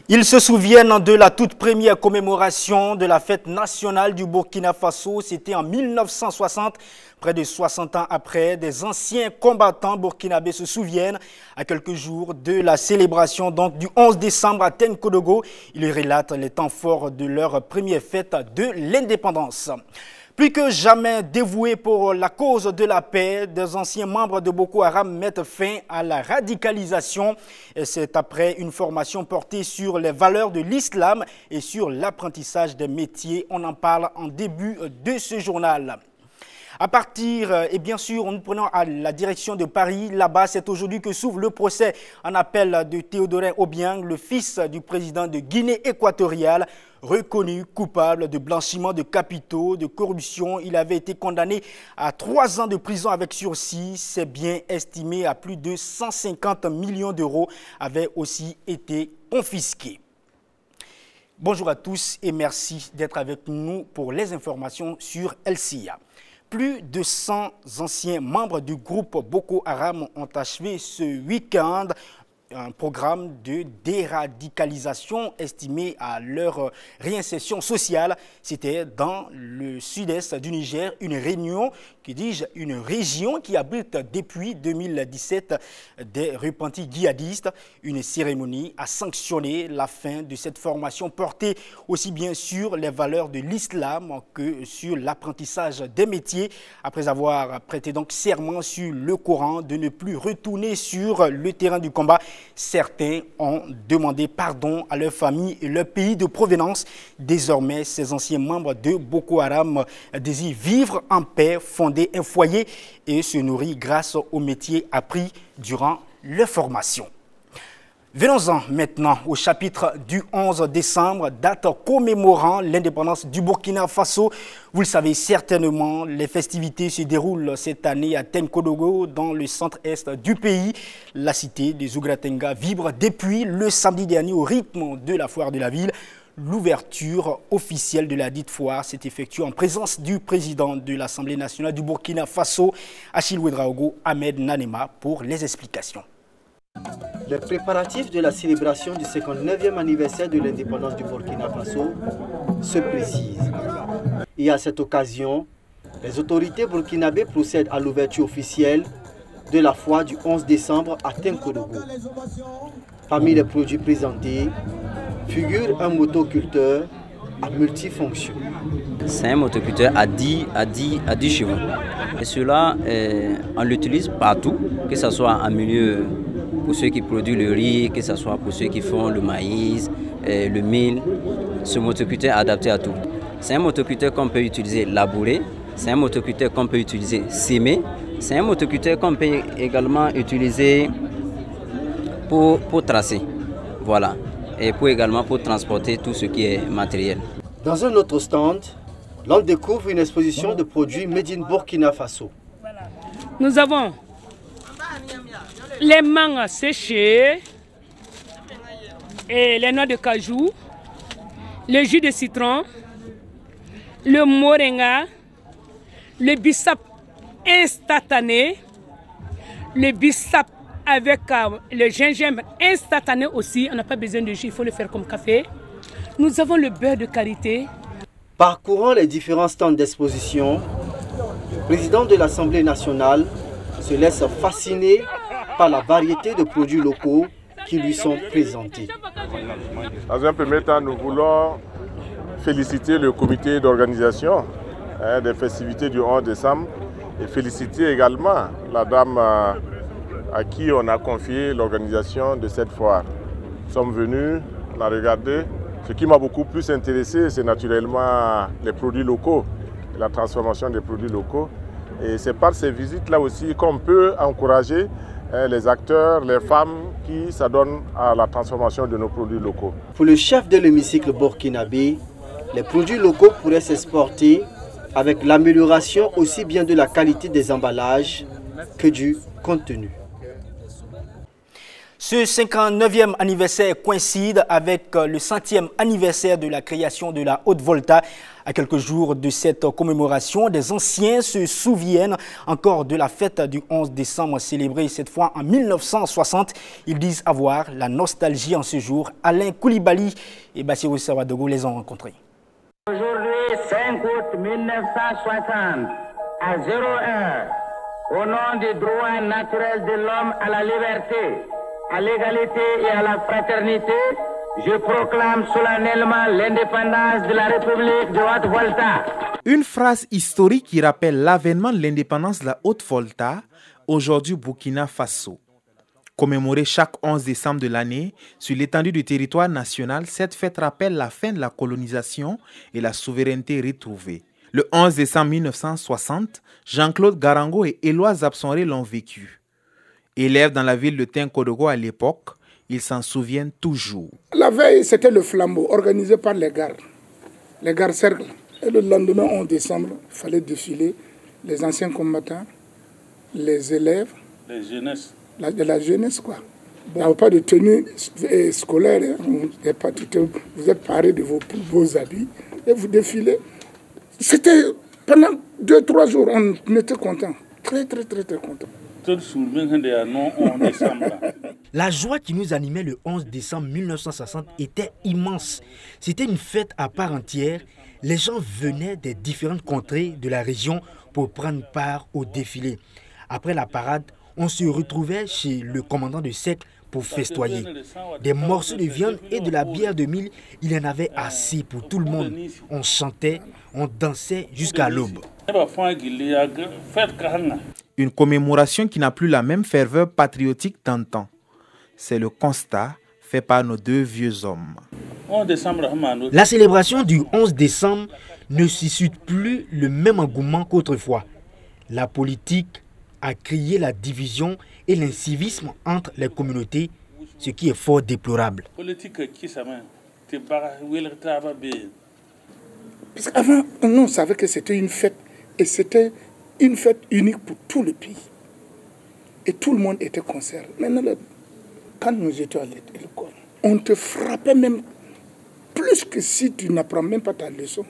Ils se souviennent de la toute première commémoration de la fête nationale du Burkina Faso. C'était en 1960, près de 60 ans après. Des anciens combattants burkinabés se souviennent à quelques jours de la célébration donc, du 11 décembre à Tenkodogo. Ils relatent les temps forts de leur première fête de l'indépendance. Plus que jamais dévoués pour la cause de la paix, des anciens membres de Boko Haram mettent fin à la radicalisation. C'est après une formation portée sur les valeurs de l'islam et sur l'apprentissage des métiers. On en parle en début de ce journal. À partir, et bien sûr, nous prenons à la direction de Paris. Là-bas, c'est aujourd'hui que s'ouvre le procès en appel de Théodorin Obiang, le fils du président de Guinée équatoriale, reconnu coupable de blanchiment de capitaux, de corruption. Il avait été condamné à 3 ans de prison avec sursis. Ses biens estimés à plus de 150 millions d'euros avaient aussi été confisqués. Bonjour à tous et merci d'être avec nous pour les informations sur LCA. Plus de 100 anciens membres du groupe Boko Haram ont achevé ce week-end un programme de déradicalisation estimé à leur réinsertion sociale. C'était dans le sud-est du Niger, une région qui abrite depuis 2017 des repentis djihadistes. Une cérémonie a sanctionné la fin de cette formation portée aussi bien sur les valeurs de l'islam que sur l'apprentissage des métiers. Après avoir prêté donc serment sur le Coran de ne plus retourner sur le terrain du combat, certains ont demandé pardon à leur famille et leur pays de provenance. Désormais, ces anciens membres de Boko Haram désirent vivre en paix, fonder un foyer et se nourrir grâce aux métiers appris durant leur formation. Venons-en maintenant au chapitre du 11 décembre, date commémorant l'indépendance du Burkina Faso. Vous le savez certainement, les festivités se déroulent cette année à Tenkodogo, dans le centre-est du pays. La cité des Ougratenga vibre depuis le samedi dernier au rythme de la foire de la ville. L'ouverture officielle de la dite foire s'est effectuée en présence du président de l'Assemblée nationale du Burkina Faso, Achille Ouedraogo Ahmed Nanema, pour les explications. Les préparatifs de la célébration du 59e anniversaire de l'indépendance du Burkina Faso se précisent. Et à cette occasion, les autorités burkinabées procèdent à l'ouverture officielle de la foire du 11 décembre à Tenkodogo. Parmi les produits présentés figure un motoculteur à multifonction. C'est un motoculteur à 10 chevaux. Et cela, on l'utilise partout, que ce soit en milieu pour ceux qui produisent le riz, que ce soit pour ceux qui font le maïs, le mil. Ce motoculteur est adapté à tout. C'est un motoculteur qu'on peut utiliser labourer, c'est un motoculteur qu'on peut utiliser s'aimer, c'est un motoculteur qu'on peut également utiliser pour tracer. Voilà. Et également pour transporter tout ce qui est matériel. Dans un autre stand, l'on découvre une exposition de produits made in Burkina Faso. Nous avons les mangues séchées et les noix de cajou, le jus de citron, le moringa, le bissap instantané, le bissap avec le gingembre instantané aussi. On n'a pas besoin de jus, il faut le faire comme café. Nous avons le beurre de karité. Parcourant les différents stands d'exposition, le président de l'Assemblée nationale se laisse fasciner par la variété de produits locaux qui lui sont présentés. Dans un premier temps, nous voulons féliciter le comité d'organisation des festivités du 11 décembre et féliciter également la dame à qui on a confié l'organisation de cette foire. Nous sommes venus, on a regardé. Ce qui m'a beaucoup plus intéressé, c'est naturellement les produits locaux, la transformation des produits locaux. Et c'est par ces visites-là aussi qu'on peut encourager les acteurs, les femmes qui s'adonnent à la transformation de nos produits locaux. Pour le chef de l'hémicycle burkinabé, les produits locaux pourraient s'exporter avec l'amélioration aussi bien de la qualité des emballages que du contenu. Ce 59e anniversaire coïncide avec le 100e anniversaire de la création de la Haute-Volta. À quelques jours de cette commémoration, des anciens se souviennent encore de la fête du 11 décembre célébrée cette fois en 1960. Ils disent avoir la nostalgie en ce jour. Alain Koulibaly et Bassirou Sawadogo les ont rencontrés. Aujourd'hui, 5 août 1960, à 0h, au nom des droits naturels de l'homme à la liberté, à l'égalité et à la fraternité, je proclame solennellement l'indépendance de la République de Haute-Volta. Une phrase historique qui rappelle l'avènement de l'indépendance de la Haute-Volta, aujourd'hui Burkina Faso. Commémorée chaque 11 décembre de l'année sur l'étendue du territoire national, cette fête rappelle la fin de la colonisation et la souveraineté retrouvée. Le 11 décembre 1960, Jean-Claude Garango et Éloi Zabsonré l'ont vécu. Élèves dans la ville de Tinkodogo à l'époque, ils s'en souviennent toujours. La veille, c'était le flambeau organisé par les gardes cercles. Et le lendemain, 11 décembre, il fallait défiler les anciens combattants, les élèves, la jeunesse, quoi. Il n'y avait pas de tenue scolaire, hein. Vous êtes parés de vos plus beaux habits et vous défilez. C'était pendant 2-3 jours, on était contents, très contents. La joie qui nous animait le 11 décembre 1960 était immense. C'était une fête à part entière. Les gens venaient des différentes contrées de la région pour prendre part au défilé. Après la parade, on se retrouvait chez le commandant de cercle pour festoyer. Des morceaux de viande et de la bière de mille, il y en avait assez pour tout le monde. On chantait, on dansait jusqu'à l'aube. Une commémoration qui n'a plus la même ferveur patriotique d'antan. C'est le constat fait par nos deux vieux hommes. La célébration du 11 décembre ne suscite plus le même engouement qu'autrefois. La politique a créé la division et l'incivisme entre les communautés, ce qui est fort déplorable. Parce qu'avant, on savait que c'était une fête, et c'était une fête unique pour tout le pays. Et tout le monde était concerné. Maintenant, quand nous étions à l'école, on te frappait même plus que si tu n'apprends même pas ta leçon.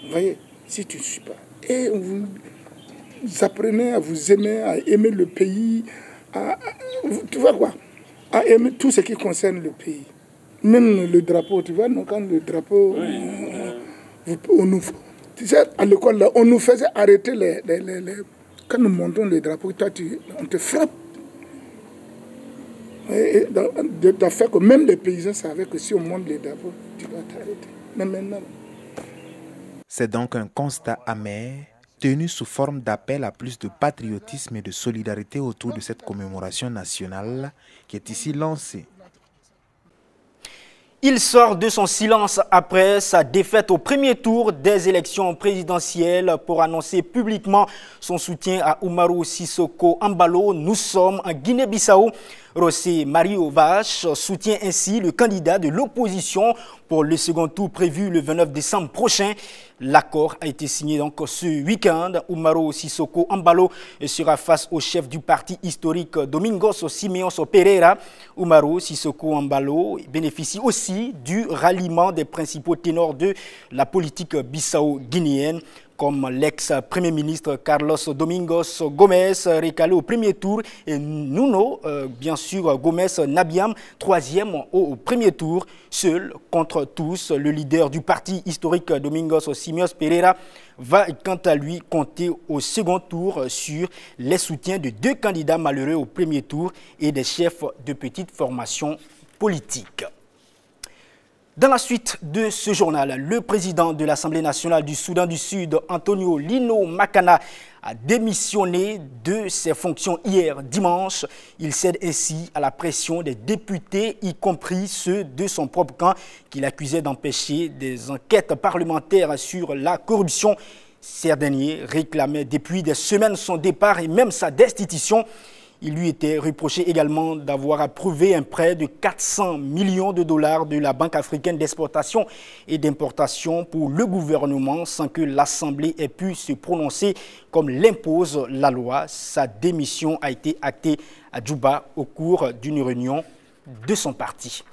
Vous voyez, si tu ne suis pas. Et vous apprenez à vous aimer, à aimer le pays, tu vois quoi, à aimer tout ce qui concerne le pays. Même le drapeau, tu vois, quand le drapeau, tu sais, à l'école, là, on nous faisait arrêter quand nous montons le drapeau, toi, on te frappe. Et de fait que même les paysans savaient que si on monte les drapeaux, tu vas t'arrêter. Mais maintenant. C'est donc un constat amer, tenu sous forme d'appel à plus de patriotisme et de solidarité autour de cette commémoration nationale qui est ici lancée. Il sort de son silence après sa défaite au premier tour des élections présidentielles pour annoncer publiquement son soutien à Umaru Sissoko Embalo. Nous sommes en Guinée-Bissau. José Mario Vaz soutient ainsi le candidat de l'opposition pour le second tour prévu le 29 décembre prochain. L'accord a été signé donc ce week-end. Umaru Sissoko Embalo sera face au chef du parti historique Domingos Simeon Pereira. Umaru Sissoko Embalo bénéficie aussi du ralliement des principaux ténors de la politique bissau-guinéenne, comme l'ex-premier ministre Carlos Domingos Gomez, recalé au premier tour, et Nuno, bien sûr, Gomez Nabiam, troisième au premier tour. Seul contre tous, le leader du parti historique Domingos Simeon Pereira va quant à lui compter au second tour sur les soutiens de deux candidats malheureux au premier tour et des chefs de petites formations politiques. Dans la suite de ce journal, le président de l'Assemblée nationale du Soudan du Sud, Antonio Lino Makana, a démissionné de ses fonctions hier dimanche. Il cède ainsi à la pression des députés, y compris ceux de son propre camp, qu'il accusait d'empêcher des enquêtes parlementaires sur la corruption. Ces derniers réclamaient depuis des semaines son départ et même sa destitution. Il lui était reproché également d'avoir approuvé un prêt de 400 millions de dollars de la Banque africaine d'exportation et d'importation pour le gouvernement sans que l'Assemblée ait pu se prononcer comme l'impose la loi. Sa démission a été actée à Djouba au cours d'une réunion de son parti.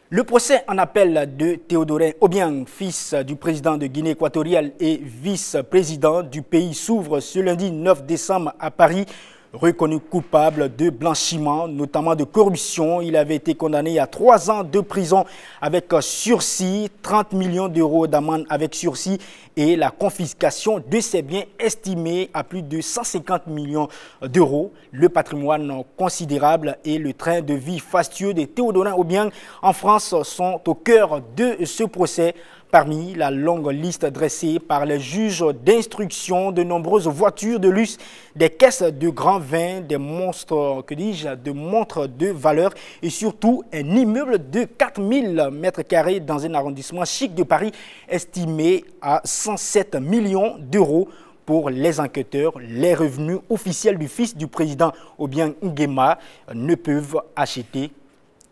Le procès en appel de Théodorin Obiang, fils du président de Guinée équatoriale et vice-président du pays, s'ouvre ce lundi 9 décembre à Paris. Reconnu coupable de blanchiment, notamment de corruption, il avait été condamné à 3 ans de prison avec sursis, 30 millions d'euros d'amende avec sursis et la confiscation de ses biens estimés à plus de 150 millions d'euros. Le patrimoine considérable et le train de vie fastueux de Théodorin Obiang en France sont au cœur de ce procès. Parmi la longue liste dressée par les juges d'instruction, de nombreuses voitures de luxe, des caisses de grands vins, des monstres, de montres de valeur et surtout un immeuble de 4000 mètres carrés dans un arrondissement chic de Paris estimé à 107 millions d'euros. Pour les enquêteurs, les revenus officiels du fils du président Obiang Nguema ne peuvent acheter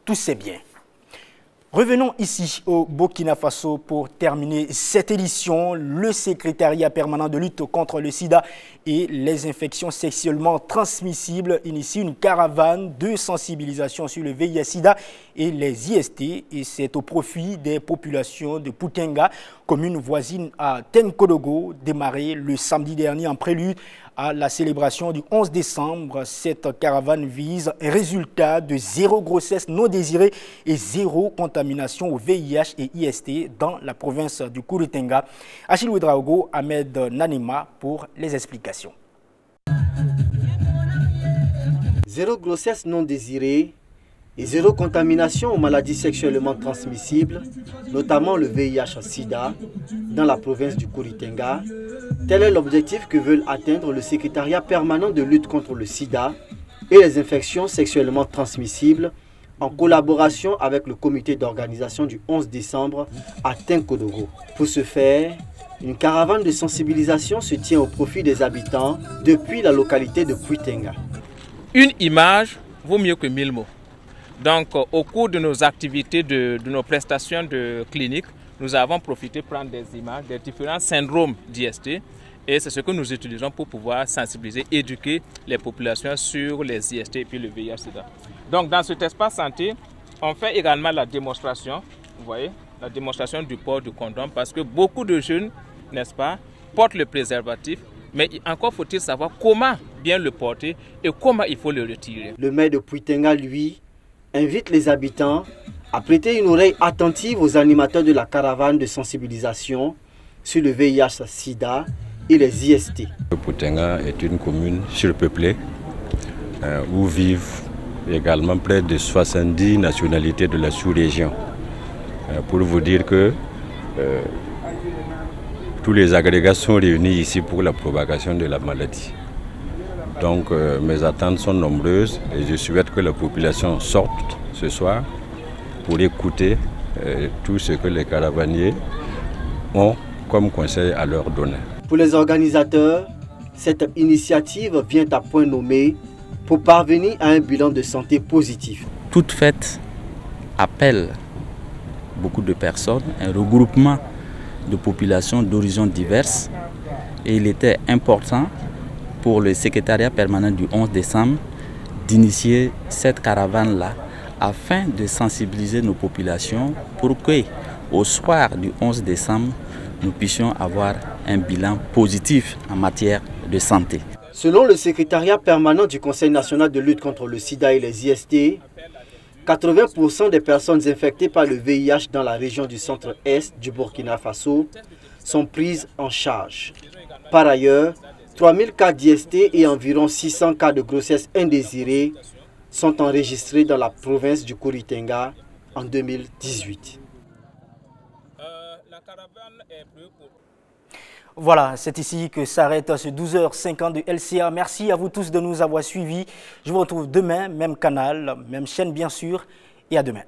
tous ces biens. Revenons ici au Burkina Faso pour terminer cette édition. Le secrétariat permanent de lutte contre le sida et les infections sexuellement transmissibles initie une caravane de sensibilisation sur le VIH-Sida et les IST, et c'est au profit des populations de Poutenga, commune voisine à Tenkodogo, démarré le samedi dernier en prélude à la célébration du 11 décembre. Cette caravane vise un résultat de 0 grossesse non désirée et 0 contamination au VIH et IST dans la province du Kouritenga. Achille Ouedraogo, Ahmed Nanema pour les explications. 0 grossesse non désirée et 0 contamination aux maladies sexuellement transmissibles, notamment le VIH-Sida, dans la province du Kouritenga. Tel est l'objectif que veulent atteindre le secrétariat permanent de lutte contre le sida et les infections sexuellement transmissibles en collaboration avec le comité d'organisation du 11 décembre à Tenkodogo. Pour ce faire, une caravane de sensibilisation se tient au profit des habitants depuis la localité de Pouitenga. Une image vaut mieux que 1000 mots. Donc, au cours de nos activités, de nos prestations de clinique, nous avons profité de prendre des images des différents syndromes d'IST et c'est ce que nous utilisons pour pouvoir sensibiliser, éduquer les populations sur les IST et puis le VIH-Sida. Donc, dans cet espace santé, on fait également la démonstration, vous voyez, la démonstration du port du condom parce que beaucoup de jeunes, n'est-ce pas, portent le préservatif, mais encore faut-il savoir comment bien le porter et comment il faut le retirer. Le maire de Pouitenga, lui, invite les habitants à prêter une oreille attentive aux animateurs de la caravane de sensibilisation sur le VIH-Sida et les IST. Pouitenga est une commune surpeuplée où vivent également près de 70 nationalités de la sous-région. Pour vous dire que tous les agrégats sont réunis ici pour la propagation de la maladie. Donc mes attentes sont nombreuses et je souhaite que la population sorte ce soir pour écouter tout ce que les caravaniers ont comme conseil à leur donner. Pour les organisateurs, cette initiative vient à point nommé pour parvenir à un bilan de santé positif. Toute fête appelle beaucoup de personnes, un regroupement de populations d'horizons diverses et il était important pour le secrétariat permanent du 11 décembre d'initier cette caravane-là afin de sensibiliser nos populations pour qu'au soir du 11 décembre, nous puissions avoir un bilan positif en matière de santé. Selon le secrétariat permanent du Conseil national de lutte contre le sida et les IST, 80% des personnes infectées par le VIH dans la région du centre-est du Burkina Faso sont prises en charge. Par ailleurs, 3000 cas d'IST et environ 600 cas de grossesse indésirée sont enregistrés dans la province du Kouritenga en 2018. Voilà, c'est ici que s'arrête ce 12h50 de LCA. Merci à vous tous de nous avoir suivis. Je vous retrouve demain, même canal, même chaîne bien sûr, et à demain.